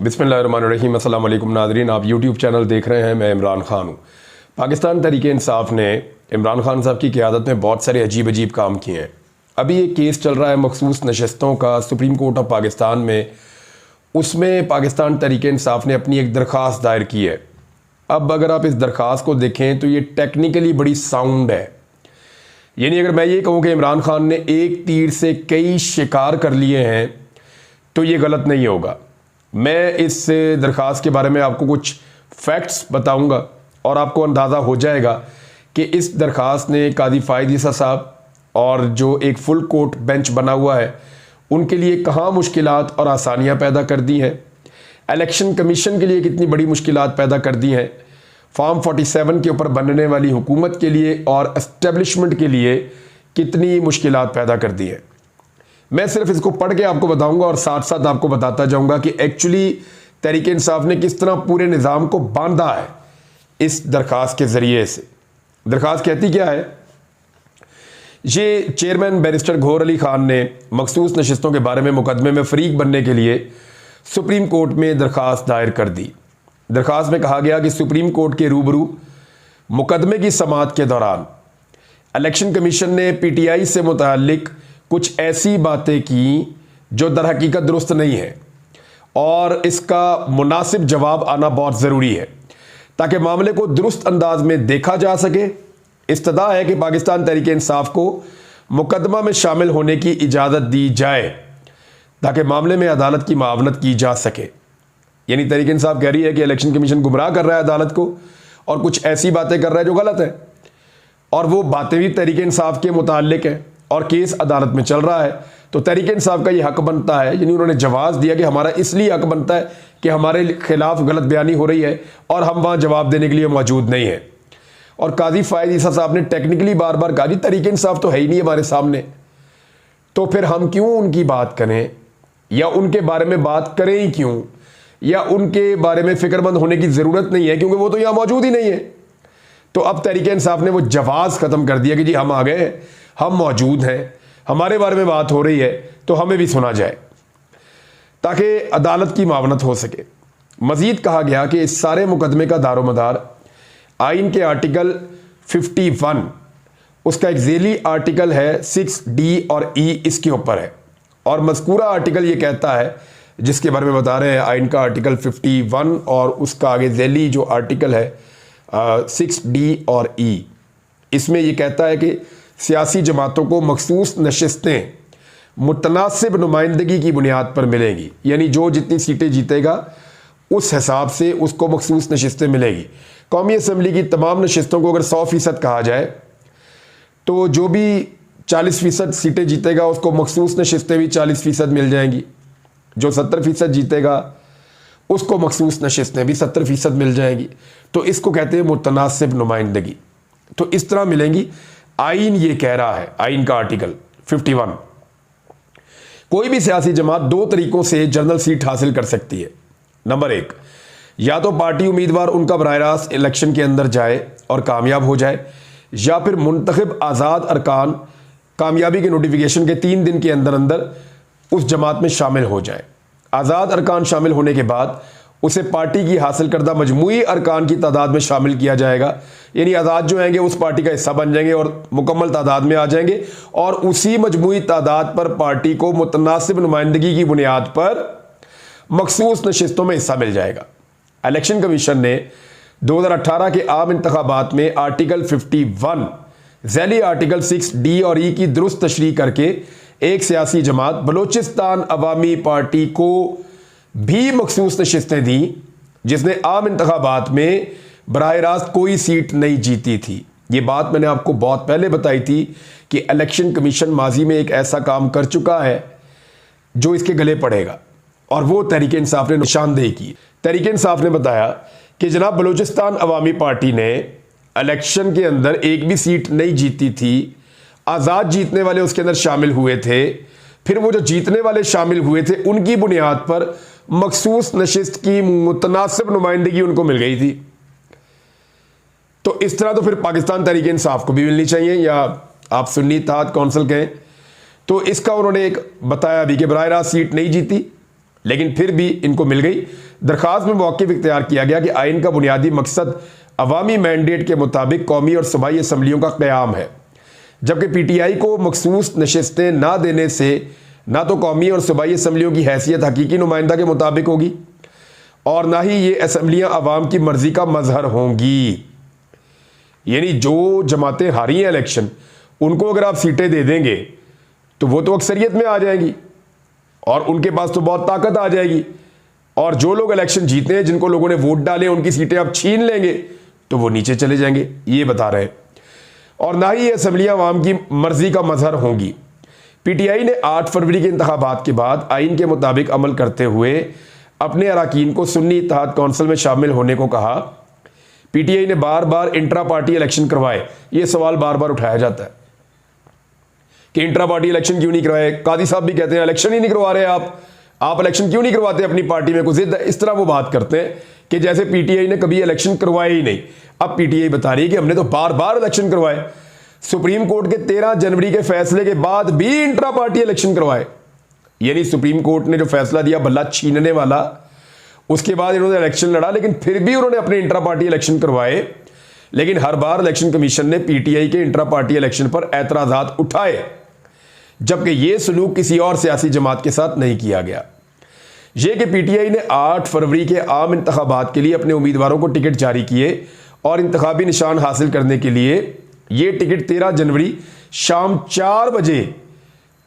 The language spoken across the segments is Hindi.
बिस्मिल्लाहिर्रहमानिर्रहीम। अस्सलाम वालेकुम नाज़रीन, आप यूट्यूब चैनल देख रहे हैं। मैं इमरान ख़ान हूँ। पाकिस्तान तहरीक-ए-इंसाफ़ ने इमरान ख़ान साहब की क़यादत में बहुत सारे अजीब अजीब काम किए हैं। अभी एक केस चल रहा है मखसूस नशस्तों का सुप्रीम कोर्ट ऑफ पाकिस्तान में। उसमें पाकिस्तान तहरीक-ए-इंसाफ़ ने अपनी एक दरख्वास्त दायर की है। अब अगर आप इस दरख्वास्त को देखें तो ये टेक्निकली बड़ी साउंड है। यानी अगर मैं ये कहूँ कि इमरान ख़ान ने एक तीर से कई शिकार कर लिए हैं तो ये गलत नहीं होगा। मैं इस दरख्वास्त के बारे में आपको कुछ फैक्ट्स बताऊंगा और आपको अंदाज़ा हो जाएगा कि इस दरख्वास्त ने काजी फ़ायद ईसा साहब और जो एक फुल कोर्ट बेंच बना हुआ है उनके लिए कहाँ मुश्किलात और आसानियाँ पैदा कर दी हैं, इलेक्शन कमीशन के लिए कितनी बड़ी मुश्किलात पैदा कर दी हैं, फॉर्म 47 के ऊपर बनने वाली हुकूमत के लिए और एस्टेब्लिशमेंट के लिए कितनी मुश्किलात पैदा कर दी हैं। मैं सिर्फ इसको पढ़ के आपको बताऊंगा और साथ साथ आपको बताता जाऊंगा कि एक्चुअली तहरीक-ए-इंसाफ़ ने किस तरह पूरे निज़ाम को बांधा है इस दरख्वास्त के ज़रिए से। दरख्वास्त कहती क्या है? ये चेयरमैन बैरिस्टर गौहर अली ख़ान ने मखसूस नशस्तों के बारे में मुकदमे में फ़रीक बनने के लिए सुप्रीम कोर्ट में दरख्वास्त दायर कर दी। दरख्वास्त में कहा गया कि सुप्रीम कोर्ट के रूबरू मुकदमे की समाअत के दौरान इलेक्शन कमीशन ने PTI से मुताल्लिक कुछ ऐसी बातें की जो दर हकीकत दुरुस्त नहीं है और इसका मुनासिब जवाब आना बहुत ज़रूरी है ताकि मामले को दुरुस्त अंदाज में देखा जा सके। इस्तदा है कि पाकिस्तान तहरीक-ए-इंसाफ़ को मुकदमा में शामिल होने की इजाज़त दी जाए ताकि मामले में अदालत की मावनत की जा सके। यानी तहरीक-ए-इंसाफ़ कह रही है कि इलेक्शन कमीशन गुमराह कर रहा है अदालत को और कुछ ऐसी बातें कर रहा है जो गलत है, और वो बातें भी तहरीक-ए-इंसाफ़ के मुताल्लिक हैं और केस अदालत में चल रहा है। तो तहरीक-ए-इंसाफ़ का ये हक बनता है, यानी उन्होंने जवाब दिया कि हमारा इसलिए हक बनता है कि हमारे खिलाफ गलत बयानी हो रही है और हम वहाँ जवाब देने के लिए मौजूद नहीं है। और काजी फ़ायद ईसा साहब ने टेक्निकली बार बार कहा जी तहरीक-ए-इंसाफ़ तो है ही नहीं हमारे सामने, तो फिर हम क्यों उनकी बात करें या उनके बारे में बात करें ही क्यों, या उनके बारे में फ़िक्रमंद होने की ज़रूरत नहीं है क्योंकि वो तो यहाँ मौजूद ही नहीं है। तो अब तहरीक-ए-इंसाफ़ ने वो जवाज़ ख़त्म कर दिया कि जी हम आ गए हैं, हम मौजूद हैं, हमारे बारे में बात हो रही है तो हमें भी सुना जाए ताकि अदालत की मावनत हो सके। मज़ीद कहा गया कि इस सारे मुकदमे का दारोमदार आइन के आर्टिकल 51, उसका एक झेली आर्टिकल है 6D और E इसके ऊपर है, और मज़कूरा आर्टिकल ये कहता है जिसके बारे में बता रहे हैं आइन का आर्टिकल 51 और उसका आगे झेली जो आर्टिकल है 6D और E, इसमें यह कहता है कि सियासी जमातों को मखसूस नशस्तें मुतनासिब नुमाइंदगी की बुनियाद पर मिलेंगी, यानी जो जितनी सीटें जीतेगा उस हिसाब से उसको मखसूस नशस्तें मिलेगी। कौमी असम्बली की तमाम नशस्तों को अगर 100% कहा जाए तो जो भी 40% सीटें जीतेगा उसको मखसूस नशस्तें भी 40% मिल जाएंगी, जो 70% जीतेगा उसको मखसूस नशस्तें भी 70% मिल जाएंगी। तो इसको कहते हैं मुतनासिब नुमाइंदगी। तो इस तरह मिलेंगी। आइन ये कह रहा है, आइन का आर्टिकल 51, कोई भी सियासी जमात दो तरीकों से जनरल सीट हासिल कर सकती है। नंबर 1, या तो पार्टी उम्मीदवार उनका बराह रास्त इलेक्शन के अंदर जाए और कामयाब हो जाए, या फिर मुंतखब आज़ाद अरकान कामयाबी के नोटिफिकेशन के 3 दिन के अंदर अंदर उस जमात में शामिल हो जाए। आज़ाद अरकान शामिल होने के बाद उसे पार्टी की हासिल करदा मजमूई अरकान की तादाद में शामिल किया जाएगा, यानी आज़ाद जो आएंगे उस पार्टी का हिस्सा बन जाएंगे और मुकम्मल तादाद में आ जाएंगे, और उसी मजमूई तादाद पर पार्टी को मुतनासिब नुमाइंदगी की बुनियाद पर मखसूस नशस्तों में हिस्सा मिल जाएगा। इलेक्शन कमीशन ने 2018 के आम इंतखाबात में आर्टिकल 51 झैली आर्टिकल 6D और E की दुरुस्त तशरीह करके एक सियासी जमात बलोचिस्तान अवामी पार्टी को भी मखसूस नशस्तें दी जिसने आम इंतखाबात में बराह रास्त कोई सीट नहीं जीती थी। ये बात मैंने आपको बहुत पहले बताई थी कि इलेक्शन कमीशन माजी में एक ऐसा काम कर चुका है जो इसके गले पड़ेगा, और वो तहरीक-ए-इंसाफ़ ने निशानदेही की। तहरीक-ए-इंसाफ़ ने बताया कि जनाब बलोचिस्तान अवामी पार्टी ने इलेक्शन के अंदर एक भी सीट नहीं जीती थी, आज़ाद जीतने वाले उसके अंदर शामिल हुए थे, फिर वो जो जीतने वाले शामिल हुए थे उनकी बुनियाद पर मखसूस नशिस्त की मुतनासिब नुमाइंदगी उनको मिल गई थी। तो इस तरह तो फिर पाकिस्तान तहरीक-ए-इंसाफ़ को भी मिलनी चाहिए, या आप सुन्नी इत्तेहाद कौंसिल कहें। तो इसका उन्होंने एक बताया भी कि बराह रास्त सीट नहीं जीती लेकिन फिर भी इनको मिल गई। दरखास्त में मौक़िफ़ इख्तियार किया गया कि आइन का बुनियादी मकसद अवामी मैंडेट के मुताबिक कौमी और सूबाई असम्बलियों का क़याम है, जबकि PTI को मखसूस नशस्तें ना देने से ना तो कौमी और सूबाई असम्बलियों की हैसियत हकीकी नुमाइंदा के मुताबिक होगी और ना ही ये असम्बलियाँ अवाम की मर्ज़ी का मजहर होंगी। यानी जो जमातें हारी हैं इलेक्शन, उनको अगर आप सीटें दे देंगे तो वो तो अक्सरियत में आ जाएंगी और उनके पास तो बहुत ताकत आ जाएगी, और जो लोग इलेक्शन जीते हैं, जिनको लोगों ने वोट डाले, उनकी सीटें आप छीन लेंगे तो वो नीचे चले जाएंगे, ये बता रहे हैं। और ना ही ये असम्बलियाँ अवाम की मर्ज़ी का मजहर होंगी। PTI ने 8 फरवरी के इंतखाबात के बाद आइन के मुताबिक अमल करते हुए अपने अरकान को सुन्नी इत्तेहाद कौंसिल में शामिल होने को कहा। PTI ने बार बार इंट्रा पार्टी इलेक्शन करवाए। ये सवाल बार बार उठाया जाता है कि इंट्रा पार्टी इलेक्शन क्यों नहीं करवाए। कादी साहब भी कहते हैं इलेक्शन ही नहीं करवा रहे आप इलेक्शन क्यों नहीं करवाते अपनी पार्टी में, कुछ इस तरह वो बात करते हैं कि जैसे PTI ने कभी इलेक्शन करवाए ही नहीं। अब PTI बता रही है कि हमने तो बार बार इलेक्शन करवाए, सुप्रीम कोर्ट के 13 जनवरी के फैसले के बाद भी इंट्रा पार्टी इलेक्शन करवाए। यानी सुप्रीम कोर्ट ने जो फैसला दिया बल्ला छीनने वाला, उसके बाद इन्होंने इलेक्शन लड़ा, लेकिन फिर भी उन्होंने अपने इंट्रा पार्टी इलेक्शन करवाए। लेकिन हर बार इलेक्शन कमीशन ने PTI के इंट्रा पार्टी इलेक्शन पर एतराज़ात उठाए, जबकि यह सलूक किसी और सियासी जमात के साथ नहीं किया गया। यह कि PTI ने 8 फरवरी के आम इंतखाबात के लिए अपने उम्मीदवारों को टिकट जारी किए और इंतखाबी निशान हासिल करने के लिए ये टिकट 13 जनवरी शाम 4 बजे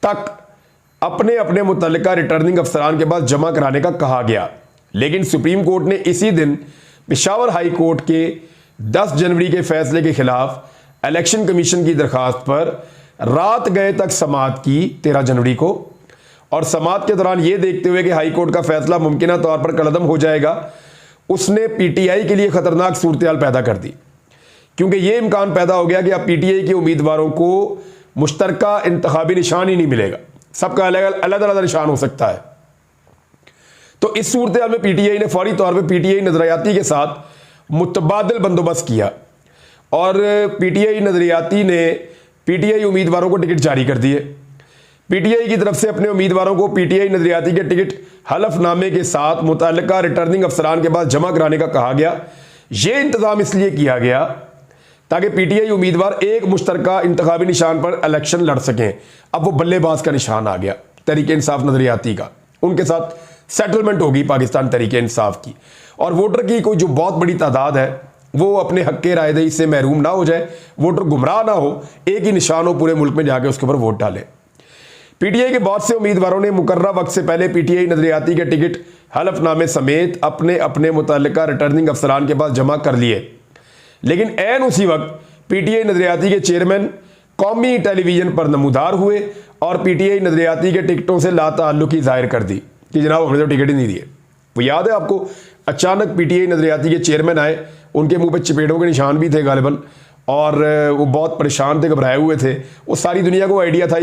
तक अपने अपने मुतल्लिका रिटर्निंग अफसरान के पास जमा कराने का कहा गया। लेकिन सुप्रीम कोर्ट ने इसी दिन पेशावर हाई कोर्ट के 10 जनवरी के फैसले के खिलाफ इलेक्शन कमीशन की दरखास्त पर रात गए तक समाअत की 13 जनवरी को, और समाअत के दौरान यह देखते हुए कि हाई कोर्ट का फैसला मुमकिन तौर पर कलअदम हो जाएगा, उसने PTI के लिए खतरनाक सूरत पैदा कर दी, क्योंकि यह इम्कान पैदा हो गया कि अब PTI के उम्मीदवारों को मुश्तरका इंतखाबी निशान ही नहीं मिलेगा, सबका अलग अलग निशान हो सकता है। तो इस सूरत हाल में PTI ने फौरी तौर पर PTI नजरियाती के साथ मुतबादिल बंदोबस्त किया और PTI नजरियाती ने PTI उम्मीदवारों को टिकट जारी कर दिए। PTI की तरफ से अपने उम्मीदवारों को PTI नजरियाती के टिकट हलफनामे के साथ मुतल्लिका रिटर्निंग अफसरान के पास जमा कराने का कहा गया। यह इंतजाम इसलिए किया गया ताकि PTI उम्मीदवार एक मुश्तरका इंतखाबी निशान पर इलेक्शन लड़ सकें। अब वो बल्लेबाज का निशान आ गया तहरीक इंसाफ नजरियाती का, उनके साथ सेटलमेंट होगी पाकिस्तान तहरीक इंसाफ की, और वोटर की कोई जो बहुत बड़ी तादाद है वो अपने हक के रायदही से महरूम ना हो जाए, वोटर गुमराह ना हो, एक ही निशान हो पूरे मुल्क में जाके उसके ऊपर वोट डाले। PTI के बहुत से उम्मीदवारों ने मुकर्रर वक्त से पहले PTI नजरियाती के टिकट हलफनामे समेत अपने अपने मुतल्लिका रिटर्निंग अफसरान के पास जमा कर लिए। लेकिन ऐन उसी वक्त PTI नजरियाती के चेयरमैन कौमी टेलीविजन पर नमूदार हुए और PTI नजरियाती के टिकटों से लाताल्लुकी जाहिर कर दी कि जनाब हमने तो टिकट ही नहीं दिए। वो याद है आपको, अचानक PTI नजरियाती के चेयरमैन आए, उनके मुंह पे चपेटों के निशान भी थे गालिबन, और वो बहुत परेशान थे, घबराए हुए थे। वो सारी दुनिया को आइडिया था